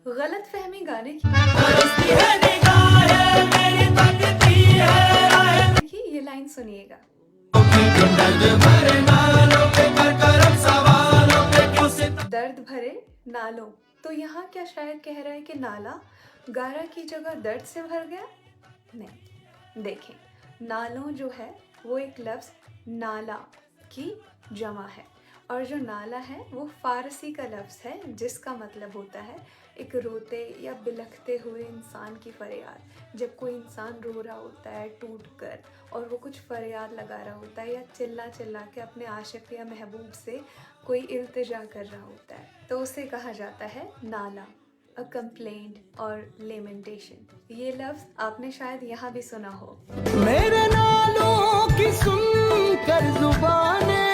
गलत फहमी गाने की देखिए, ये लाइन सुनिएगा। दर्द भरे नालों, तो यहाँ क्या शायर कह रहा है कि नाला गारा की जगह दर्द से भर गया? नहीं, देखें, नालों जो है वो एक लफ्ज़ नाला की जमा है, और जो नाला है वो फ़ारसी का लफ्ज़ है जिसका मतलब होता है एक रोते या बिलखते हुए इंसान की फरियाद। जब कोई इंसान रो रहा होता है टूट कर और वो कुछ फरियाद लगा रहा होता है या चिल्ला चिल्ला के अपने आशिक या महबूब से कोई इल्तिजा कर रहा होता है, तो उसे कहा जाता है नाला, अ कंप्लेंट और लेमेंटेशन। ये लफ्ज़ आपने शायद यहाँ भी सुना हो। मेरे नालों की सुनकर जुबाने